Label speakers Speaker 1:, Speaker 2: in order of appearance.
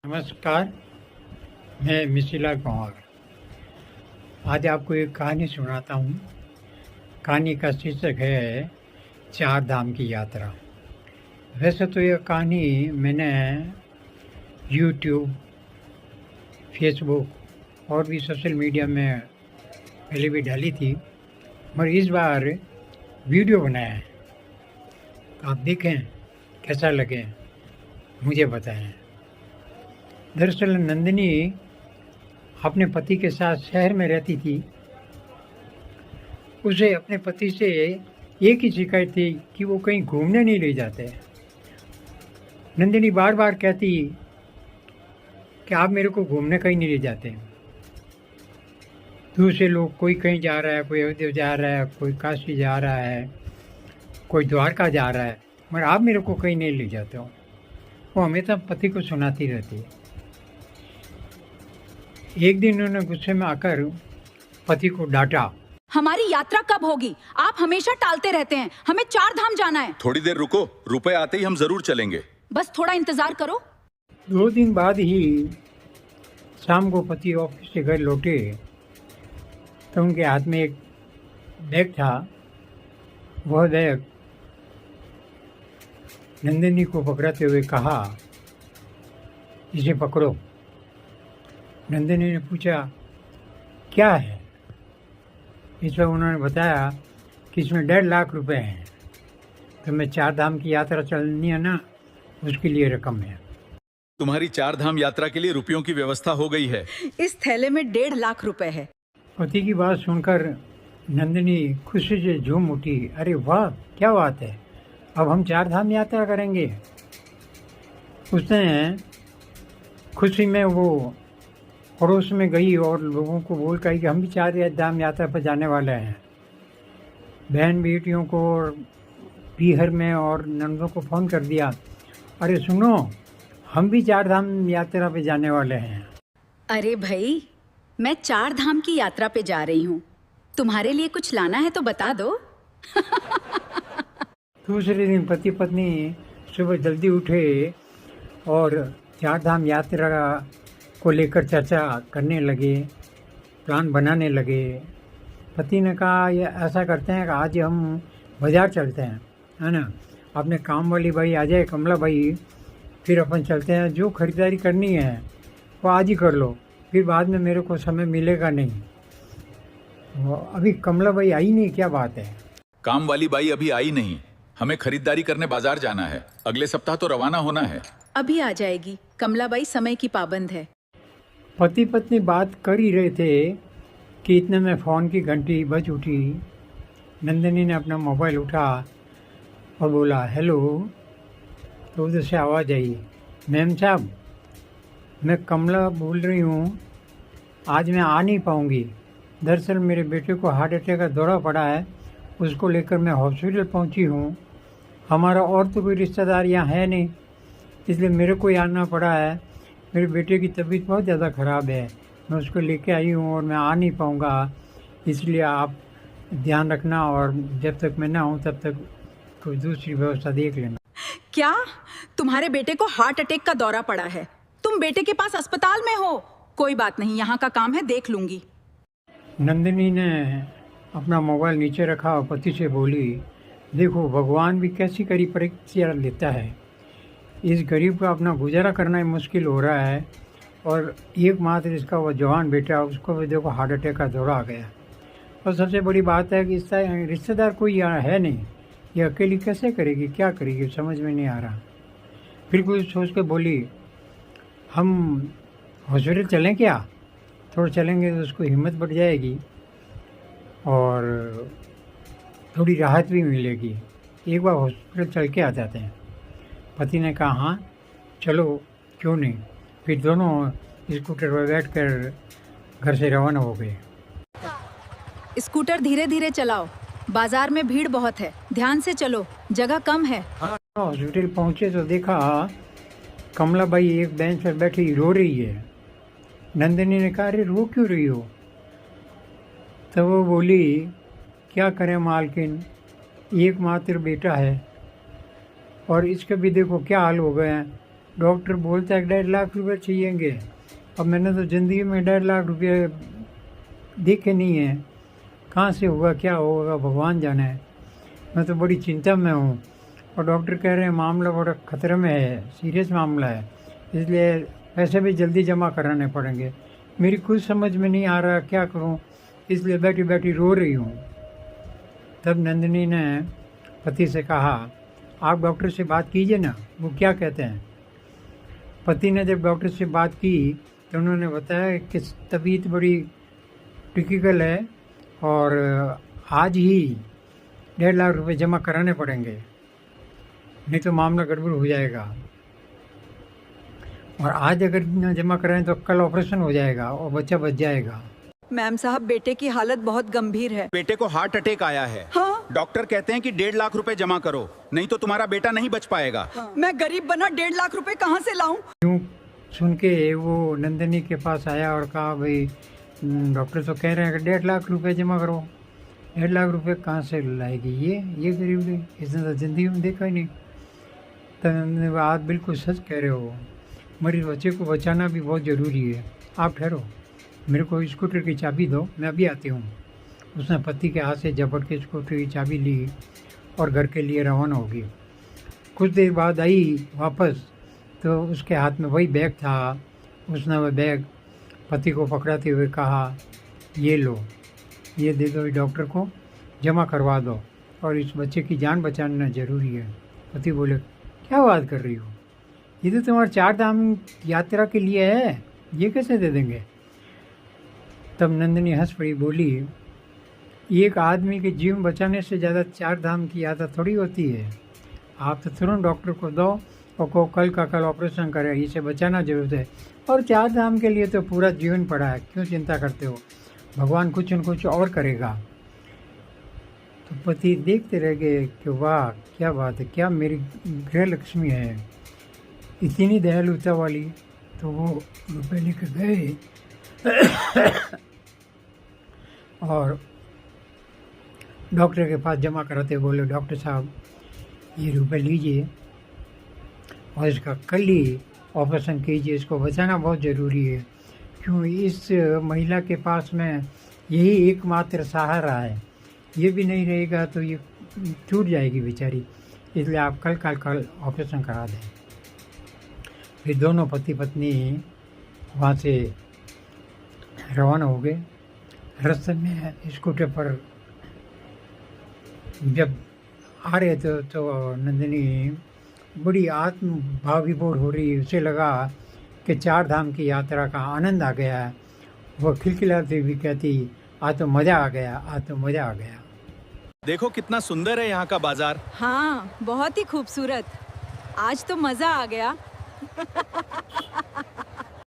Speaker 1: नमस्कार, मैं मिसिला कुमार। आज आपको एक कहानी सुनाता हूँ। कहानी का शीर्षक है चार धाम की यात्रा। वैसे तो यह कहानी मैंने यूट्यूब, फेसबुक और भी सोशल मीडिया में पहले भी डाली थी, मगर इस बार वीडियो बनाया है। तो आप देखें कैसा लगे, मुझे बताएं। दरअसल नंदिनी अपने पति के साथ शहर में रहती थी। उसे अपने पति से एक ही शिकायत थी कि वो कहीं घूमने नहीं ले जाते। नंदिनी बार बार कहती कि आप मेरे को घूमने कहीं नहीं ले जाते। दूसरे लोग, कोई कहीं जा रहा है, कोई अयोध्या जा रहा है, कोई काशी जा रहा है, कोई द्वारका जा रहा है, मगर आप मेरे को कहीं नहीं ले जाते हो। वो हमेशा पति को सुनाती रहती है। एक दिन उन्होंने गुस्से में आकर पति को डांटा।
Speaker 2: हमारी यात्रा कब होगी? आप हमेशा टालते रहते हैं। हमें चार धाम जाना है।
Speaker 3: थोड़ी देर रुको, रुपए आते ही हम जरूर चलेंगे।
Speaker 2: बस थोड़ा इंतजार करो।
Speaker 1: 2 दिन बाद ही शाम को पति ऑफिस से घर लौटे तो उनके हाथ में एक बैग था। वह बैग नंदिनी को पकड़ाते हुए कहा, इसे पकड़ो। नंदिनी ने पूछा, क्या है? इस पर उन्होंने बताया कि इसमें 1.5 लाख रुपए हैं। तो मैं चार धाम की यात्रा चलनी है ना, उसके लिए रकम है।
Speaker 3: तुम्हारी चार धाम यात्रा के लिए रुपयों की व्यवस्था हो गई है।
Speaker 2: इस थैले में 1.5 लाख रुपए है।
Speaker 1: पति की बात सुनकर नंदिनी खुशी से झूम उठी। अरे वाह, क्या बात है, अब हम चार धाम यात्रा करेंगे। उसने खुशी में वो पड़ोस में गई और लोगों को बोल कर कि हम भी चार धाम यात्रा पर जाने वाले हैं। बहन बेटियों को पीहर में और नंदों को फ़ोन कर दिया, अरे सुनो, हम भी चार धाम यात्रा पे जाने वाले हैं।
Speaker 2: अरे भाई, मैं चार धाम की यात्रा पे जा रही हूँ। तुम्हारे लिए कुछ लाना है तो बता दो।
Speaker 1: दूसरे दिन पति पत्नी सुबह जल्दी उठे और चार धाम यात्रा को लेकर चर्चा करने लगे, प्लान बनाने लगे। पति ने कहा, ये ऐसा करते हैं कि आज हम बाज़ार चलते हैं, है ना। अपने काम वाली भाई आ जाए, कमला भाई, फिर अपन चलते हैं। जो खरीदारी करनी है वो आज ही कर लो, फिर बाद में मेरे को समय मिलेगा नहीं। अभी कमला भाई आई नहीं, क्या बात है?
Speaker 3: काम वाली बाई अभी आई नहीं, हमें खरीदारी करने बाजार जाना है। अगले सप्ताह तो रवाना होना है।
Speaker 2: अभी आ जाएगी। कमला बाई समय की पाबंद है।
Speaker 1: पति पत्नी बात कर ही रहे थे कि इतने में फ़ोन की घंटी बज उठी। नंदिनी ने अपना मोबाइल उठा और बोला, हेलो। तो उधर से आवाज़ आई, मैम साहब, मैं कमला बोल रही हूँ, आज मैं आ नहीं पाऊँगी। दरअसल मेरे बेटे को हार्ट अटैक का दौरा पड़ा है, उसको लेकर मैं हॉस्पिटल पहुँची हूँ। हमारा और तो कोई रिश्तेदार यहाँ है नहीं, इसलिए मेरे को ही आना पड़ा है। मेरे बेटे की तबीयत बहुत ज़्यादा ख़राब है, मैं उसको लेके आई हूँ और मैं आ नहीं पाऊँगा, इसलिए आप ध्यान रखना और जब तक मैं ना हूँ तब तक कोई दूसरी व्यवस्था देख लेना।
Speaker 2: क्या? तुम्हारे बेटे को हार्ट अटैक का दौरा पड़ा है? तुम बेटे के पास अस्पताल में हो? कोई बात नहीं, यहाँ का काम है, देख लूंगी।
Speaker 1: नंदिनी ने अपना मोबाइल नीचे रखा और पति से बोली, देखो भगवान भी कैसी करी परीक्षा लेता है। इस गरीब का अपना गुजारा करना ही मुश्किल हो रहा है और एकमात्र इसका वो जवान बेटा, उसको भी देखो हार्ट अटैक का दौरा आ गया। और सबसे बड़ी बात है कि इसका रिश्तेदार कोई यहाँ है नहीं, ये अकेली कैसे करेगी, क्या करेगी, समझ में नहीं आ रहा। फिर कुछ सोच के बोली, हम हॉस्पिटल चलें क्या? थोड़ा चलेंगे तो उसको हिम्मत बढ़ जाएगी और थोड़ी राहत भी मिलेगी। एक बार हॉस्पिटल चल के आ जाते हैं। पति ने कहा, हाँ चलो, क्यों नहीं। फिर दोनों स्कूटर पर बैठ कर घर से रवाना हो गए।
Speaker 2: स्कूटर धीरे धीरे चलाओ, बाजार में भीड़ बहुत है, ध्यान से चलो, जगह कम है।
Speaker 1: हॉस्पिटल पहुँचे तो देखा कमला बाई एक बेंच पर बैठी रो रही है। नंदिनी ने कहा, अरे रो क्यों रही हो? तो वो बोली, क्या करें मालकिन, एकमात्र बेटा है और इसके भी देखो क्या हाल हो गए हैं। डॉक्टर बोलता है 1.5 लाख रुपए चाहिएंगे। अब मैंने तो ज़िंदगी में 1.5 लाख रुपए देखे नहीं है, कहाँ से होगा क्या होगा भगवान जाने। मैं तो बड़ी चिंता में हूँ और डॉक्टर कह रहे हैं मामला बड़ा खतरे में है, सीरियस मामला है, इसलिए पैसे भी जल्दी जमा कराने पड़ेंगे। मेरी कुछ समझ में नहीं आ रहा क्या करूँ, इसलिए बैठी बैठी रो रही हूँ। तब नंदिनी ने पति से कहा आप डॉक्टर से बात कीजिए ना, वो क्या कहते हैं। पति ने जब डॉक्टर से बात की तो उन्होंने बताया कि तबीयत बड़ी क्रिटिकल है और आज ही 1.5 लाख रुपए जमा कराने पड़ेंगे, नहीं तो मामला गड़बड़ हो जाएगा। और आज अगर न जमा कराएं तो कल ऑपरेशन हो जाएगा और बच्चा बच जाएगा।
Speaker 2: मैम साहब, बेटे की हालत बहुत गंभीर है।
Speaker 4: बेटे को हार्ट अटैक आया है।
Speaker 2: हाँ?
Speaker 4: डॉक्टर कहते हैं कि 1.5 लाख रुपए जमा करो, नहीं तो तुम्हारा बेटा नहीं बच पाएगा।
Speaker 2: मैं गरीब बना 1.5 लाख रुपए कहाँ से लाऊं?
Speaker 1: यूँ सुन के वो नंदिनी के पास आया और कहा भाई डॉक्टर तो कह रहे हैं कि 1.5 लाख रुपए जमा करो। 1.5 लाख रुपए कहाँ से लाएगी ये गरीब ने, इसने तो ज़िंदगी में देखा ही नहीं। तो आप बिल्कुल सच कह रहे हो, मरीज बच्चे को बचाना भी बहुत ज़रूरी है। आप ठहरो, मेरे को स्कूटर की चाबी दो, मैं अभी आती हूँ। उसने पति के हाथ से झपट के स्कूटर की चाबी ली और घर के लिए रवाना होगी। कुछ देर बाद आई वापस तो उसके हाथ में वही बैग था। उसने वह बैग पति को पकड़ाते हुए कहा ये लो, ये दे दो डॉक्टर को, जमा करवा दो और इस बच्चे की जान बचाना ज़रूरी है। पति बोले क्या बात कर रही हो, ये तो तुम्हारे 4 धाम यात्रा के लिए है, ये कैसे दे देंगे। तब नंदिनी हंस पड़ी, बोली एक आदमी के जीवन बचाने से ज़्यादा 4 धाम की यात्रा थोड़ी होती है। आप तो तुरंत डॉक्टर को दो और को कल का कल ऑपरेशन करे, इसे बचाना जरूरत है। और 4 धाम के लिए तो पूरा जीवन पड़ा है, क्यों चिंता करते हो, भगवान कुछ न कुछ और करेगा। तो पति देखते रह गए कि वाह क्या बात है, क्या मेरी गृह लक्ष्मी है, इतनी दयालुता वाली। तो वो रुपये लेके गए और डॉक्टर के पास जमा कराते बोले डॉक्टर साहब ये रुपये लीजिए और इसका कल ही ऑपरेशन कीजिए, इसको बचाना बहुत ज़रूरी है। क्यों, इस महिला के पास में यही एकमात्र सहारा है, ये भी नहीं रहेगा तो ये छूट जाएगी बेचारी, इसलिए आप कल ऑपरेशन करा दें। फिर दोनों पति पत्नी वहाँ से रवाना हो गए। रास्ते में स्कूटर पर जब आ रहे थे तो नंदिनी बड़ी आत्मभाव विभोर हो रही, उसे लगा कि 4 धाम की यात्रा का आनंद आ गया है। वह खिलखिलाती हुई कहती आज तो मज़ा आ गया, आज तो मज़ा आ गया।
Speaker 4: देखो कितना सुंदर है यहाँ का बाजार।
Speaker 2: हाँ, बहुत ही खूबसूरत। आज तो मजा आ गया।